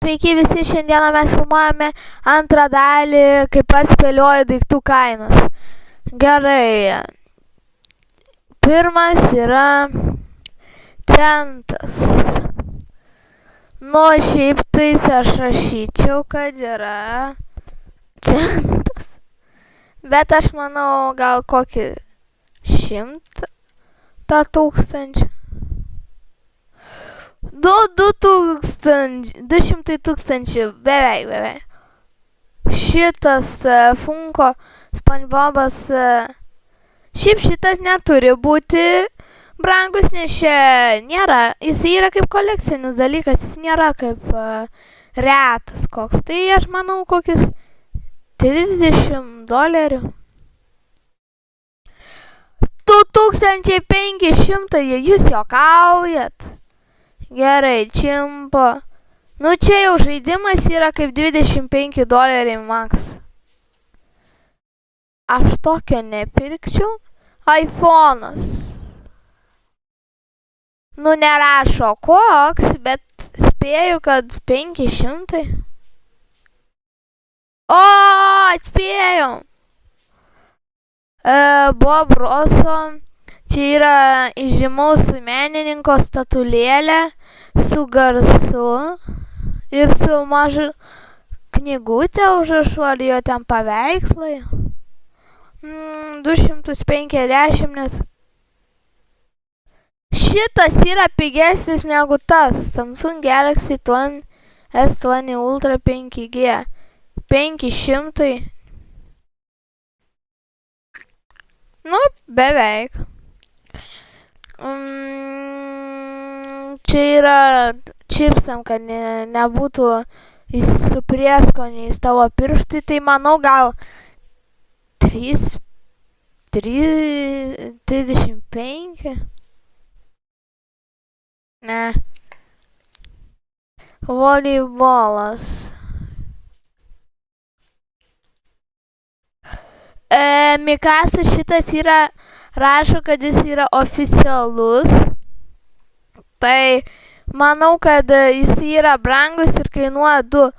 Sveiki visi, šiandieną mes filmuojame antrą dalį, kaip aš spėlioju daiktų kainas. Gerai. Pirmas yra centas. Nu, šiaip tais aš rašyčiau, kad yra centas. Bet aš manau, gal kokį 100 tūkstančių. 200 tūkstančių, beveik. Šitas Funko SpongeBobas, šiaip šitas neturi būti brangus, nes čia nėra, jis yra kaip kolekcinis dalykas, jis nėra kaip retas koks. Tai aš manau kokis $30. 2500, jūs juokaujat. Gerai, čimpo. Nu čia jau žaidimas yra kaip $25 max. Aš tokio nepirkčiau. iPhone'as. Nu nerašo koks, bet spėju, kad 500. O, atspėjom. Bob Rosso. Čia yra įžymaus menininko statulėlė su garsu ir su mažu knygutė užrašu, ar jo ten paveikslai. 250, nes šitas yra pigesnis negu tas Samsung Galaxy S20 Ultra 5G. 500. Nu, beveik. Čia yra čipsam, kad nebūtų su prieskoniais tavo pirštai, tai manau gal 35. Ne. Voleibolas. Mikasa šitas yra, rašo, kad jis yra oficialus. Tai manau, kad jis yra brangus ir kainuoja 2.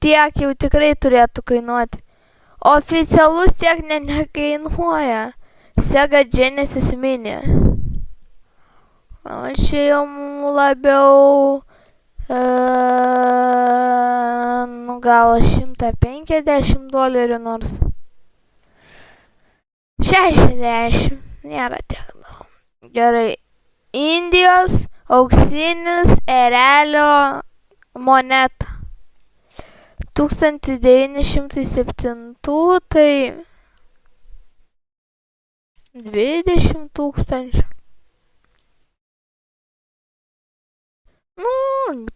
Tiek jau tikrai turėtų kainuoti. Oficialus tiek nekainuoja. Sega Genesis Mini. O čia jau labiau gal $150 nors. 60. Nėra tiek daug. Gerai. Indijos auksinis erelio moneta. 1907, tai 20 tūkstančių. Nu,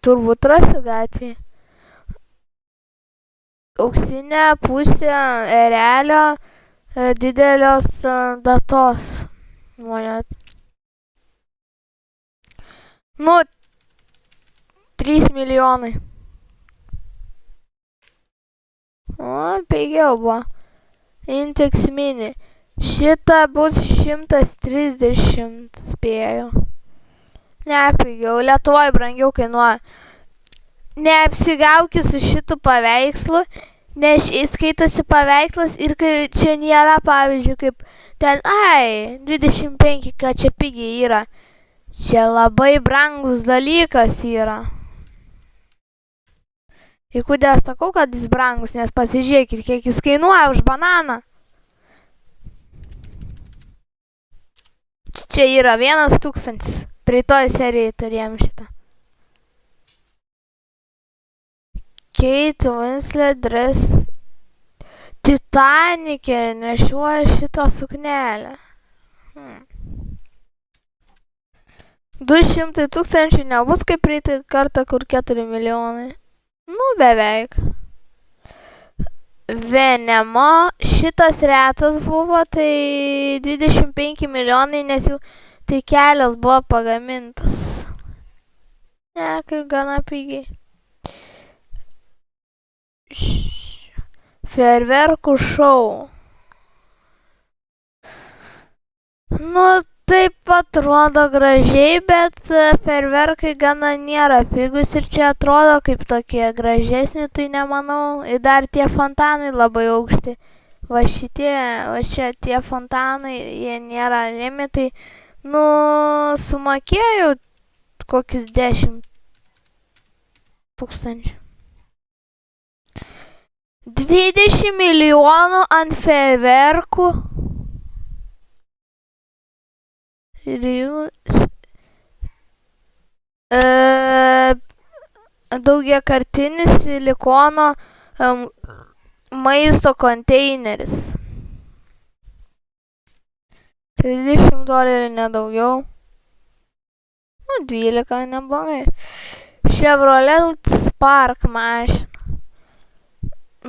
turbūt rasiu gatvėje. Auksinė pusė erelio didelios datos moneta. Nu, 3 milijonai. O, pigiau buvo. Intex Mini. Šita bus 130, spėjau. Ne, pigiau. Lietuvoje brangiau kainuoja. Neapsigauki su šitu paveikslu, nes skaitosi paveikslas ir kai čia nėra, pavyzdžiui, kaip ten, 25, kad čia pigiai yra. Čia labai brangus dalykas yra. Ir kodėl aš sakau, kad jis brangus, nes pasižiūrėkit, kiek jis kainuoja už bananą. Čia yra 1000. Praeitoj serijai turėjom šitą. Kate Winslet dress. Titanic'e nešioja šitą suknelę. 200 tūkstančių nebus kaip praeitą kartą, kur 4 milijonai. Nu, beveik. Venemo, šitas retas buvo, tai 25 milijonai, nes jau tai kelias buvo pagamintas. Ne, kaip gana pigiai. Fejerverkų šou. Nu, taip atrodo gražiai, bet ferverkai gana nėra pigus ir čia atrodo kaip tokie gražesni, tai nemanau. Ir dar tie fontanai labai aukšti. Va čia tie fontanai, jie nėra žemi, tai, sumokėjau kokius 10 000. 20 milijonų ant ferverkų. Ir jūs daugiakartinis silikono maisto konteineris. $30 nedaugiau. 12 neblogai. Chevrolet Spark mašina.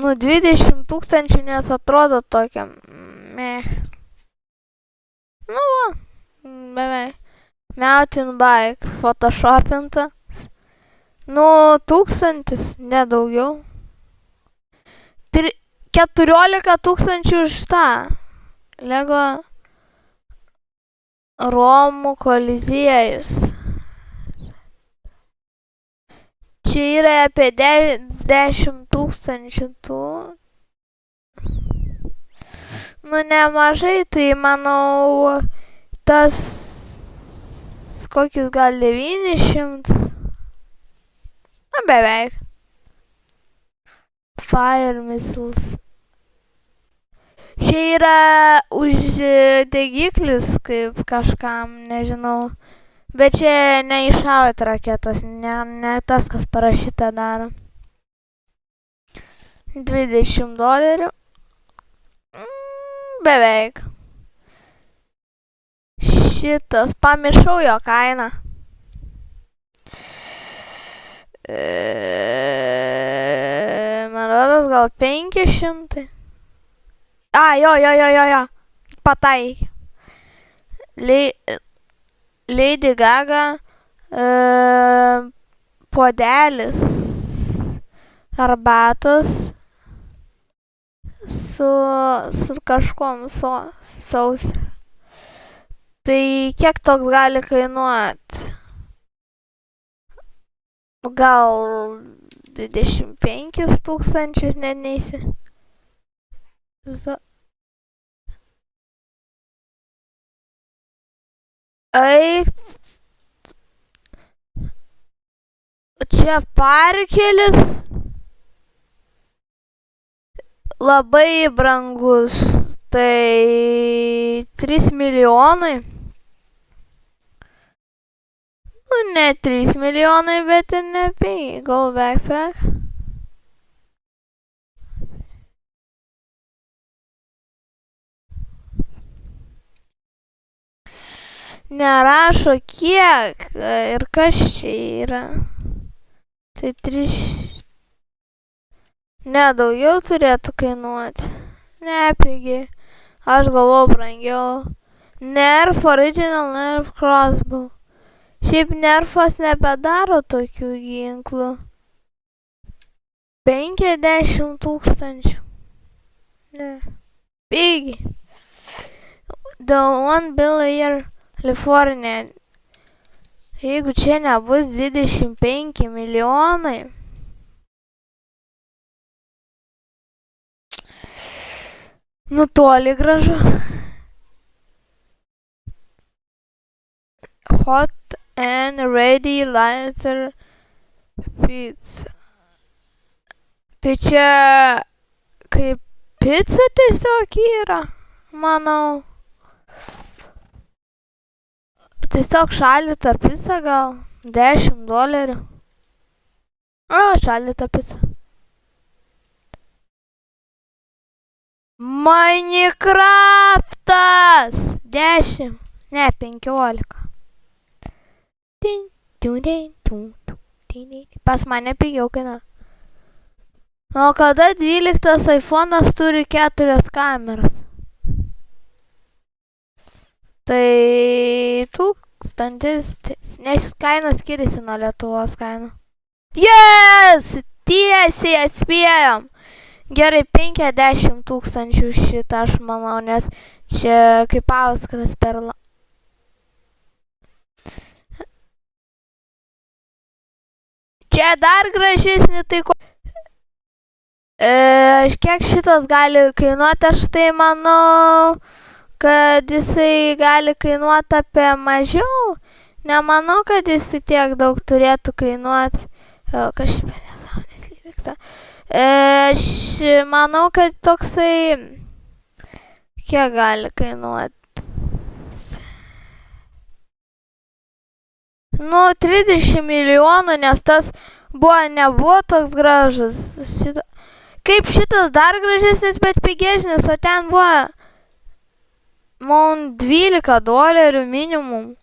20 000, nes atrodo tokia meh. Va, beveik. Mountain bike photoshopinta. 1000, nedaugiau. 14 000 už tą. Lego Romų koliziejus. Čia yra apie 10 000 tų. Nemažai, tai manau, tas kokius gal 900. Beveik. Fire missiles. Čia yra uždegiklis, kaip kažkam, nežinau. Bet čia neiššaut raketos, ne tas, kas parašyta daro. $20. Beveik. Šitas, pamiršau jo kainą. Man rodos gal 500. Jo. Pataikė. Lady Gaga puodelis arbatos su kažkuom sausa. Tai kiek toks gali kainuoti? Gal 25 000, net neįsi. Čia parkelis labai brangus, tai 3 milijonai. Ne 3 milijonai, bet ir ne 5. Gold backpack. Nerašo kiek ir kas čia yra. Tai 3. Nedaugiau turėtų kainuoti. Nepigiai. Aš galvoju brangiau. Nerf Original Nerf Crossbow. Šiaip Nerfas nebedaro tokių ginklų. 50 000. Ne. Pigiai. The One Billion California. Jeigu čia nebus 25 milijonai. Toli gražu. Hot and ready lighter pizza. Tai čia kaip pizza tiesiog yra, manau. Tiesiog šaldyta pica gal $10. Šaldyta pica. Minecraftas 10, ne 15. Pas mane pigiau kaina. O kada 12 iPhone'as turi 4 kameras? Tai 1000, nes kaina skiriasi nuo Lietuvos kainų. Yes! Tiesiai atspėjom. Gerai, 50 000 šitą aš manau, nes čia kaip auskaras perla. Čia dar gražesnį, tai ko... Kiek šitas gali kainuoti, aš tai manau, kad jisai gali kainuoti apie mažiau. Nemanau, kad jis tiek daug turėtų kainuoti. Kažkaip nesąmonės vyksta. Aš manau, kad toksai... Kiek gali kainuoti? 30 milijonų, nes tas nebuvo toks gražus. Kaip šitas dar gražesnis, bet pigesnis, o ten buvo man $12 minimum.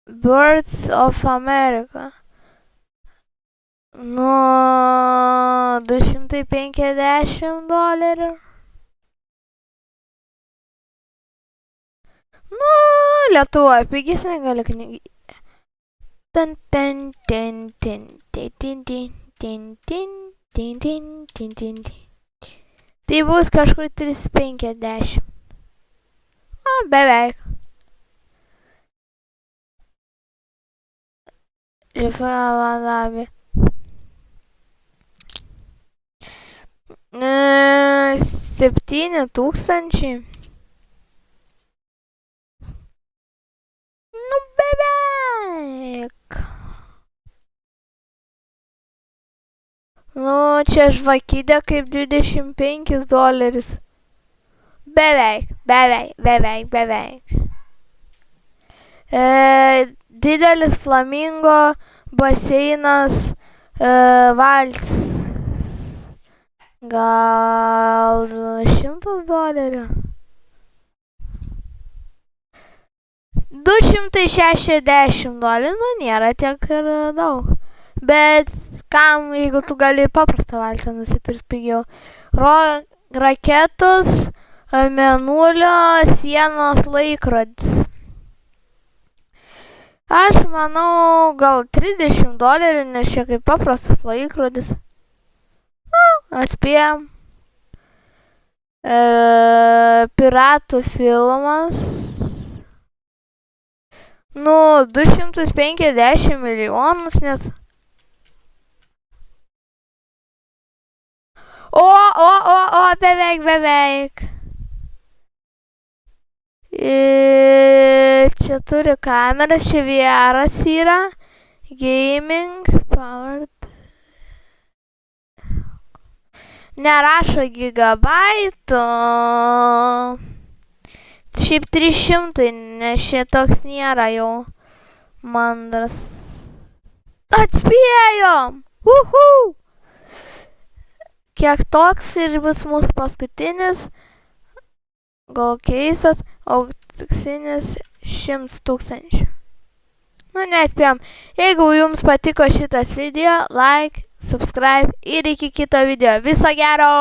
Birds of America. $250. Lietuvoje pigesnė gali knyga. Tai bus kažkur 350. Beveik. Žiūrėjau, 7,000. Beveik. Čia žvakidė kaip $25. Beveik. Didelis flamingo baseinas valtis. Gal $100. $260. Nėra tiek ir daug. Bet kam, jeigu tu gali paprastą valtį nusipirkti pigiau. Raketos, mėnulio, sienos laikrodis. Aš manau, gal $30, nes čia kaip paprastas laikrodis. Atspėjam. Piratų filmas. 250 milijonus, nes... Beveik. Čia turi kamerą, čia VR'as yra. Gaming, powered. Nerašo gigabaitų. Šiaip 300, nes šitoks nėra jau mandras. Atspėjom! Kiek toks ir bus mūsų paskutinis gal keisas, auksinis 100,000. Neatspėjom. Jeigu jums patiko šitas video, like, subscribe ir iki kito video. Viso gero!